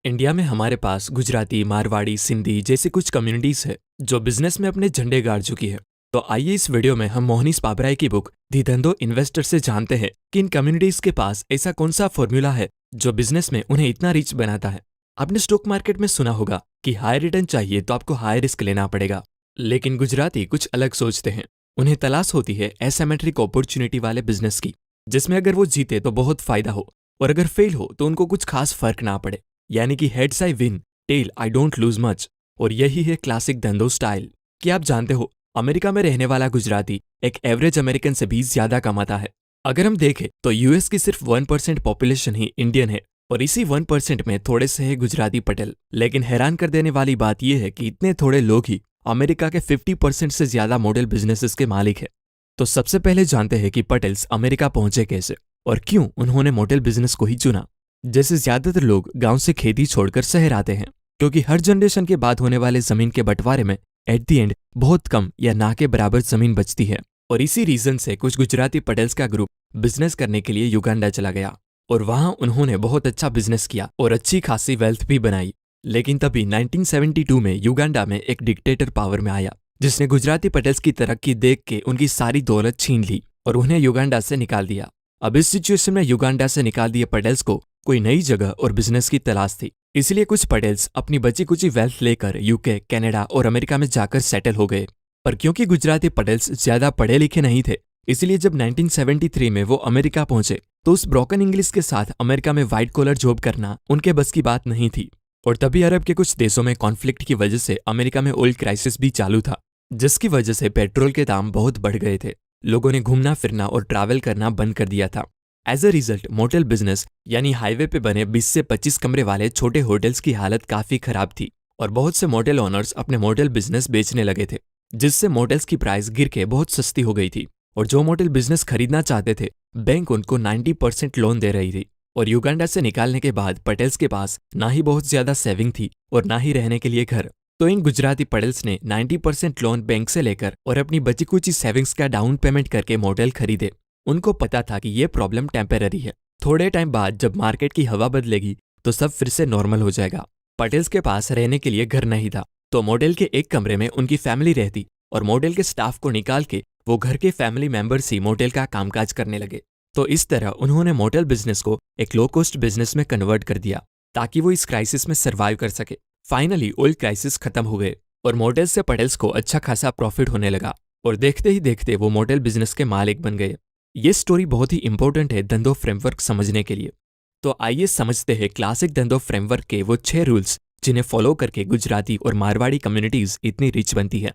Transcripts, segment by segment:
India में हमारे पास गुजराती, मारवाड़ी, सिंधी जैसी कुछ कम्युनिटीज है जो बिजनेस में अपने झंडे गाड़ चुकी है। तो आइए इस वीडियो में हम मोहनीश पाबराई की बुक दी धंधो इन्वेस्टर से जानते हैं कि इन कम्युनिटीज के पास ऐसा कौन सा फॉर्मूला है जो बिजनेस में उन्हें इतना रिच बनाता है। आपने स्टॉक मार्केट में सुना होगा कि हाई रिटर्न चाहिए तो आपको हाई रिस्क लेना पड़ेगा, लेकिन गुजराती कुछ अलग सोचते हैं। उन्हें तलाश होती है एसिमेट्रिक अपॉर्चुनिटी वाले बिजनेस की, जिसमें अगर वो जीते तो बहुत फायदा हो और अगर फेल हो तो उनको कुछ खास फर्क ना पड़े, यानी कि heads I win, tail I don't lose much. और यही है क्लासिक धंधो स्टाइल। कि आप जानते हो, अमेरिका में रहने वाला गुजराती एक एवरेज अमेरिकन से भी ज्यादा कमाता है। अगर हम देखें तो यूएस की सिर्फ 1% पॉपुलेशन ही इंडियन है और इसी 1% में थोड़े से है गुजराती पटेल। लेकिन हैरान कर देने वाली बात यह है कि इतने थोड़े लोग ही अमेरिका के 50% से ज्यादा मॉडल बिजनेसेस के मालिक है। तो सबसे पहले जानते हैं कि पटेल्स अमेरिका पहुंचे कैसे और क्यों उन्होंने मॉडल बिजनेस को ही चुना। जैसे ज्यादातर लोग गांव से खेती छोड़कर शहर आते हैं, क्योंकि हर जनरेशन के बाद होने वाले जमीन के बंटवारे में एट दी एंड बहुत कम या ना के बराबर जमीन बचती है। और इसी रीजन से कुछ गुजराती पटेल्स का ग्रुप बिजनेस करने के लिए युगांडा चला गया और वहां उन्होंने बहुत अच्छा बिजनेस किया और अच्छी खासी वेल्थ भी बनाई। लेकिन तभी 1972 में युगांडा में एक डिक्टेटर पावर में आया, जिसने गुजराती पटेल्स की तरक्की देख के उनकी सारी दौलत छीन ली और उन्हें युगांडा से निकाल दिया। अब इस सिचुएशन में युगांडा से निकाल दिए पटेल्स को कोई नई जगह और बिजनेस की तलाश थी। इसलिए कुछ पटेल्स अपनी बची कुची वेल्थ लेकर यूके, कनाडा और अमेरिका में जाकर सेटल हो गए। पर क्योंकि गुजराती पटेल्स ज्यादा पढ़े लिखे नहीं थे, इसलिए जब 1973 में वो अमेरिका पहुंचे तो उस ब्रोकन इंग्लिश के साथ अमेरिका में व्हाइट कॉलर जॉब करना उनके बस की बात नहीं थी। और तभी अरब के कुछ देशों में कॉन्फ्लिक्ट की वजह से अमेरिका में ऑयल क्राइसिस भी चालू था, जिसकी वजह से पेट्रोल के दाम बहुत बढ़ गए थे। लोगों ने घूमना फिरना और ट्रैवल करना बंद कर दिया था। As a result motel business यानी हाईवे पे बने 20 से 25 कमरे वाले छोटे होटल्स की हालत काफी खराब थी और बहुत से मोटेल ओनर्स अपने मोटेल बिजनेस बेचने लगे थे, जिससे मोटेल्स की प्राइस गिर के बहुत सस्ती हो गई थी। और जो मोटेल बिजनेस खरीदना चाहते थे, बैंक उनको 90% लोन दे रही थी। और युगांडा से निकालने के बाद पटेल्स के पास ना ही बहुत ज्यादा सेविंग थी और ना ही रहने के लिए घर। तो इन गुजराती पटेल्स ने 90% लोन बैंक से लेकर और अपनी बची कुची सेविंग्स का डाउन पेमेंट करके मोटेल खरीदे। उनको पता था कि ये प्रॉब्लम टेम्पररी है, थोड़े टाइम बाद जब मार्केट की हवा बदलेगी तो सब फिर से नॉर्मल हो जाएगा। पटेल्स के पास रहने के लिए घर नहीं था, तो मॉडल के एक कमरे में उनकी फैमिली रहती और मॉडल के स्टाफ को निकाल के वो घर के फैमिली मेंबर्स ही मॉडल का कामकाज करने लगे। तो इस तरह उन्होंने मॉडल बिजनेस को एक लो कॉस्ट बिजनेस में कन्वर्ट कर दिया ताकि वो इस क्राइसिस में सर्वाइव कर सके। फाइनली ऑयल क्राइसिस खत्म हो गए और मॉडल से पटेल्स को अच्छा खासा प्रॉफिट होने लगा और देखते ही देखते वो मॉडल बिजनेस के मालिक बन गए। ये स्टोरी बहुत ही इंपॉर्टेंट है धंधो फ्रेमवर्क समझने के लिए। तो आइए समझते हैं क्लासिक धंधो फ्रेमवर्क के वो 6 रूल्स जिन्हें फॉलो करके गुजराती और मारवाड़ी कम्युनिटीज इतनी रिच बनती है।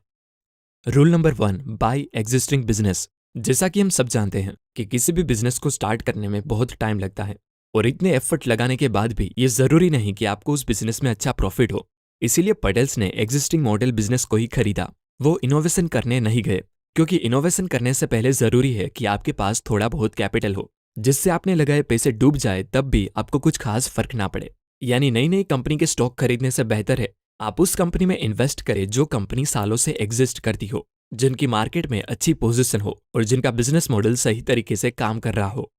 Rule number 1, buy existing business. जैसा कि हम सब जानते हैं कि किसी भी बिजनेस को स्टार्ट करने में बहुत टाइम लगता है और इतने एफर्ट लगाने के बाद भी ये जरूरी नहीं कि आपको उस बिजनेस में अच्छा प्रॉफिट हो। इसीलिए पटेल्स ने एग्जिस्टिंग मॉडल बिजनेस को ही खरीदा। वो इनोवेशन करने नहीं गए, क्योंकि इनोवेशन करने से पहले जरूरी है कि आपके पास थोड़ा बहुत कैपिटल हो, जिससे आपने लगाए पैसे डूब जाए तब भी आपको कुछ खास फर्क ना पड़े। यानी नई नई कंपनी के स्टॉक खरीदने से बेहतर है आप उस कंपनी में इन्वेस्ट करें जो कंपनी सालों से एग्जिस्ट करती हो, जिनकी मार्केट में अच्छी पोजीशन हो और जिनका बिजनेस मॉडल सही तरीके से काम कर रहा हो।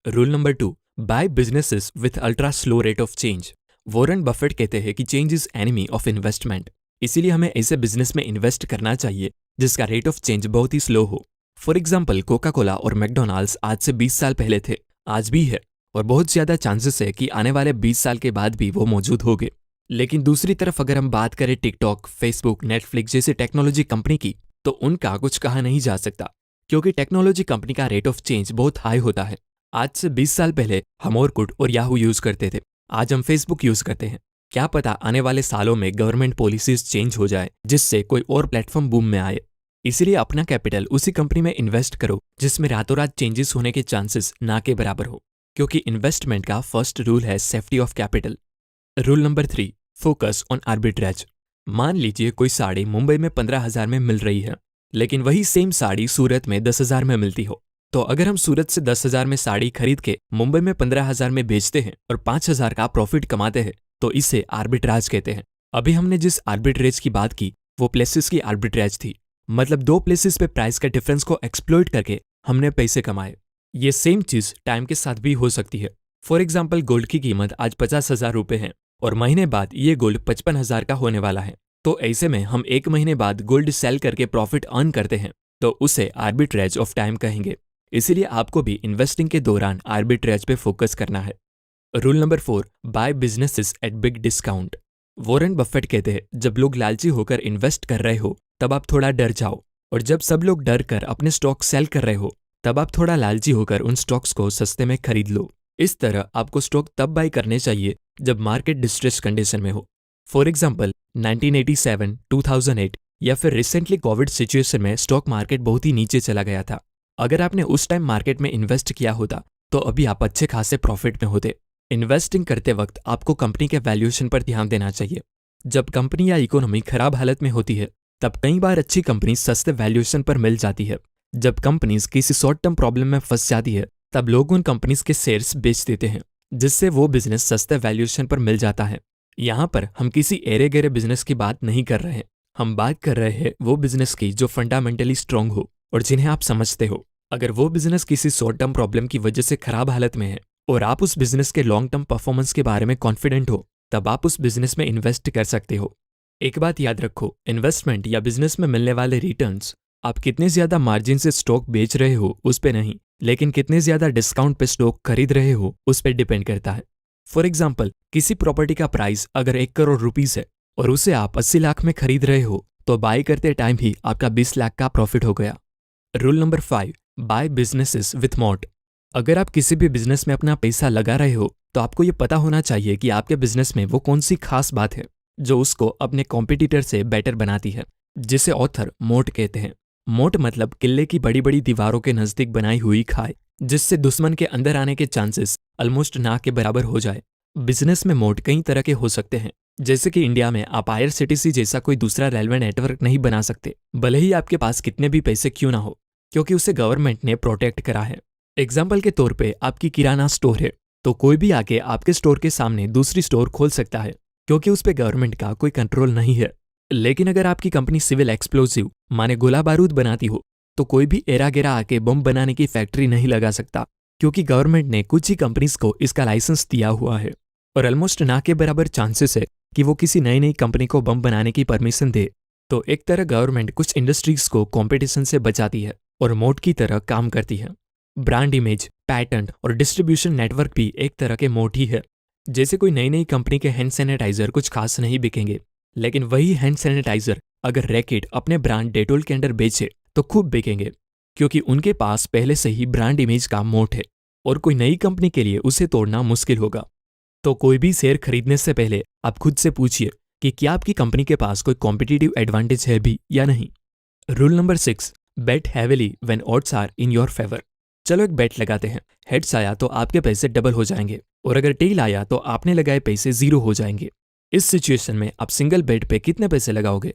Rule number 2, buy businesses with ultra slow rate of change. Warren Buffett कहते हैं कि change is enemy of investment. इसीलिए हमें ऐसे बिजनेस में इन्वेस्ट करना चाहिए जिसका रेट ऑफ चेंज बहुत ही स्लो हो। फॉर एग्जाम्पल, कोका कोला और मैकडोनाल्ड्स आज से 20 साल पहले थे, आज भी है और बहुत ज्यादा चांसेस है कि आने वाले 20 साल के बाद भी वो मौजूद होंगे। लेकिन दूसरी तरफ अगर हम बात करें टिकटॉक, फेसबुक, नेटफ्लिक्स जैसी टेक्नोलॉजी कंपनी की, तो उनका कुछ कहा नहीं जा सकता, क्योंकि टेक्नोलॉजी कंपनी का रेट ऑफ चेंज बहुत हाई होता है। आज से 20 साल पहले हम ऑरकुट और याहू यूज करते थे, आज हम फेसबुक यूज करते हैं। क्या पता आने वाले सालों में गवर्नमेंट पॉलिसीज चेंज हो जाए जिससे कोई और प्लेटफॉर्म बूम में आए। इसीलिए अपना कैपिटल उसी कंपनी में इन्वेस्ट करो जिसमें रातों रात चेंजेस होने के चांसेस ना के बराबर हो, क्योंकि इन्वेस्टमेंट का फर्स्ट रूल है safety of capital. Rule number 3, focus on arbitrage. मान लीजिए कोई साड़ी मुंबई में 15,000 में मिल रही है, लेकिन वही सेम साड़ी सूरत में 10,000 में मिलती हो। तो अगर हम सूरत से 10,000 में साड़ी खरीद के मुंबई में 15,000 में बेचते हैं और 5,000 का प्रॉफिट कमाते हैं, तो इसे आर्बिट्राज कहते हैं। अभी हमने जिस आर्बिट्रेज की बात की वो प्लेसेस की आर्बिट्रेज थी, मतलब 2 प्लेसेस पे प्राइस का डिफरेंस को एक्सप्लॉइट करके हमने पैसे कमाए। ये सेम चीज टाइम के साथ भी हो सकती है। फॉर एग्जाम्पल, गोल्ड की कीमत आज 50,000 रुपए है और महीने बाद ये गोल्ड 55,000 का होने वाला है। तो ऐसे में हम 1 महीने बाद गोल्ड सेल करके प्रॉफिट अर्न करते हैं, तो उसे आर्बिट्रेज ऑफ टाइम कहेंगे। इसीलिए आपको भी इन्वेस्टिंग के दौरान आर्बिट्रेज पे फोकस करना है। Rule number 4, buy businesses at big discount. Warren Buffett कहते हैं, जब लोग लालची होकर इन्वेस्ट कर रहे हो तब आप थोड़ा डर जाओ, और जब सब लोग डर कर अपने स्टॉक सेल कर रहे हो तब आप थोड़ा लालची होकर उन स्टॉक्स को सस्ते में खरीद लो। इस तरह आपको स्टॉक तब बाय करने चाहिए जब मार्केट डिस्ट्रेस कंडीशन में हो। फॉर एग्जाम्पल 1987, 2008 या फिर रिसेंटली कोविड सिचुएशन में स्टॉक मार्केट बहुत ही नीचे चला गया था। अगर आपने उस टाइम मार्केट में इन्वेस्ट किया होता तो अभी आप अच्छे खासे प्रॉफिट में होते। इन्वेस्टिंग करते वक्त आपको कंपनी के वैल्यूएशन पर ध्यान देना चाहिए। जब कंपनी या इकोनॉमी खराब हालत में होती है तब कई बार अच्छी कंपनी सस्ते वैल्यूएशन पर मिल जाती है। जब कंपनीज किसी शॉर्ट टर्म प्रॉब्लम में फंस जाती है तब लोग उन कंपनीज के शेयर्स बेच देते हैं, जिससे वो बिजनेस सस्ते वैल्यूएशन पर मिल जाता है। यहाँ पर हम किसी एरे गेरे बिजनेस की बात नहीं कर रहे हैं, हम बात कर रहे हैं वो बिजनेस की जो फंडामेंटली स्ट्रांग हो और जिन्हें आप समझते हो। अगर वो बिजनेस किसी शॉर्ट टर्म प्रॉब्लम की वजह से खराब हालत में है और आप उस बिजनेस के लॉन्ग टर्म परफॉर्मेंस के बारे में कॉन्फिडेंट हो, तब आप उस बिजनेस में इन्वेस्ट कर सकते हो। एक बात याद रखो, इन्वेस्टमेंट या बिजनेस में मिलने वाले रिटर्न्स आप कितने ज्यादा मार्जिन से स्टॉक बेच रहे हो उस पे नहीं, लेकिन कितने ज्यादा डिस्काउंट पे स्टॉक खरीद रहे हो उस पे डिपेंड करता है। फॉर एग्जाम्पल, किसी प्रॉपर्टी का प्राइस अगर 1 करोड़ रुपीस है और उसे आप 80 लाख में खरीद रहे हो तो बाय करते टाइम ही आपका 20 लाख का प्रॉफिट हो गया। Rule number 5, buy businesses with moat. अगर आप किसी भी बिजनेस में अपना पैसा लगा रहे हो तो आपको ये पता होना चाहिए कि आपके बिजनेस में वो कौन सी खास बात है जो उसको अपने कॉम्पिटिटर से बेटर बनाती है, जिसे ऑथर मोट कहते हैं। मोट मतलब किले की बड़ी बड़ी दीवारों के नजदीक बनाई हुई खाई, जिससे दुश्मन के अंदर आने के चांसेस ऑलमोस्ट ना के बराबर हो जाए। बिजनेस में मोट कई तरह के हो सकते हैं, जैसे कि इंडिया में आप IRCTC जैसा कोई दूसरा रेलवे नेटवर्क नहीं बना सकते, भले ही आपके पास कितने भी पैसे क्यों ना हो, क्योंकि उसे गवर्नमेंट ने प्रोटेक्ट करा है। एग्जाम्पल के तौर पे आपकी किराना स्टोर है तो कोई भी आके आपके स्टोर के सामने दूसरी स्टोर खोल सकता है, क्योंकि उस पे गवर्नमेंट का कोई कंट्रोल नहीं है। लेकिन अगर आपकी कंपनी सिविल एक्सप्लोजिव माने गोला बारूद बनाती हो तो कोई भी एरा गेरा आके बम बनाने की फैक्ट्री नहीं लगा सकता, क्योंकि गवर्नमेंट ने कुछ ही कंपनीज को इसका लाइसेंस दिया हुआ है और ऑलमोस्ट ना के बराबर चांसेस है कि वो किसी नई नई कंपनी को बम बनाने की परमिशन दे। तो एक तरह गवर्नमेंट कुछ इंडस्ट्रीज को कंपटीशन से बचाती है और मोट की तरह काम करती है। ब्रांड इमेज, पैटेंट और डिस्ट्रीब्यूशन नेटवर्क भी एक तरह के मोट ही है। जैसे कोई नई नई कंपनी के हैंड सैनिटाइजर कुछ खास नहीं बिकेंगे, लेकिन वही हैंड सैनिटाइजर अगर रैकेट अपने ब्रांड डेटोल के अंडर बेचे तो खूब बिकेंगे, क्योंकि उनके पास पहले से ही ब्रांड इमेज का मोट है और कोई नई कंपनी के लिए उसे तोड़ना मुश्किल होगा। तो कोई भी शेयर खरीदने से पहले आप खुद से पूछिए कि क्या आपकी कंपनी के पास कोई कॉम्पिटिटिव एडवांटेज है भी या नहीं। Rule number 6, bet heavily when odds are in your favour. चलो एक बेट लगाते हैं, हेड्स आया तो आपके पैसे डबल हो जाएंगे और अगर टेल आया तो आपने लगाए पैसे 0 हो जाएंगे। इस सिचुएशन में आप सिंगल बेट पे कितने पैसे लगाओगे?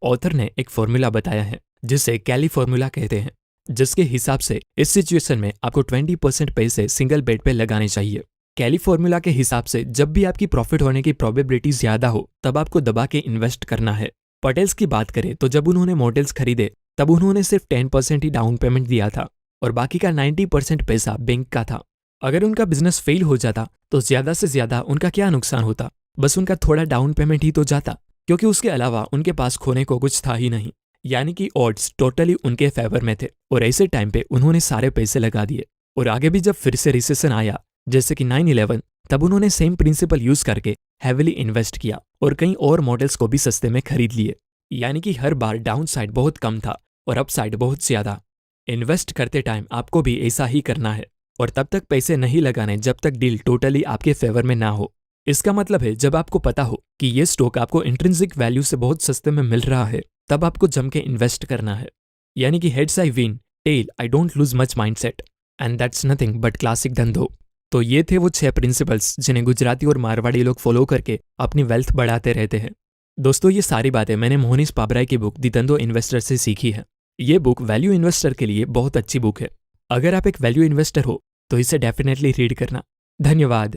ऑथर ने एक फॉर्मूला बताया है जिसे कैली फॉर्मूला कहते हैं, जिसके हिसाब से इस सिचुएशन में आपको 20% पैसे सिंगल बेट पे लगाने चाहिए। कैली फॉर्मूला के हिसाब से जब भी आपकी प्रॉफिट होने की प्रोबेबिलिटी ज्यादा हो तब आपको दबा के इन्वेस्ट करना है। पटेल्स की बात करें तो जब उन्होंने मॉडल्स खरीदे तब उन्होंने सिर्फ 10% ही डाउन पेमेंट दिया था और बाकी का 90% पैसा बैंक का था। अगर उनका बिजनेस फेल हो जाता तो ज्यादा से ज्यादा उनका क्या नुकसान होता? बस उनका थोड़ा डाउन पेमेंट ही तो जाता, क्योंकि उसके अलावा उनके पास खोने को कुछ था ही नहीं। यानी कि ऑड्स टोटली उनके फेवर में थे और ऐसे टाइम पे उन्होंने सारे पैसे लगा दिए। और आगे भी जब फिर से रिसेशन आया जैसे कि 9/11, तब उन्होंने सेम प्रिंसिपल यूज करके हैवीली इन्वेस्ट किया और कई और मॉडल्स को भी सस्ते में खरीद लिए। यानी कि हर बार डाउन साइड बहुत कम था और अप साइड बहुत ज्यादा। इन्वेस्ट करते टाइम आपको भी ऐसा ही करना है और तब तक पैसे नहीं लगाने जब तक डील टोटली आपके फेवर में ना हो। इसका मतलब है जब आपको पता हो कि ये स्टॉक आपको इंट्रिंसिक वैल्यू से बहुत सस्ते में मिल रहा है तब आपको जम के इन्वेस्ट करना है। यानी कि heads I win, tail I don't lose much mindset and that's nothing but classic dhandho. तो ये थे वो 6 प्रिंसिपल्स जिन्हें गुजराती और मारवाड़ी लोग फॉलो करके अपनी वेल्थ बढ़ाते रहते हैं। दोस्तों, ये सारी बातें मैंने मोहनीश पाबराई की बुक दी धंधो इन्वेस्टर से सीखी है। ये बुक वैल्यू इन्वेस्टर के लिए बहुत अच्छी बुक है। अगर आप एक वैल्यू इन्वेस्टर हो तो इसे डेफिनेटली रीड करना। धन्यवाद।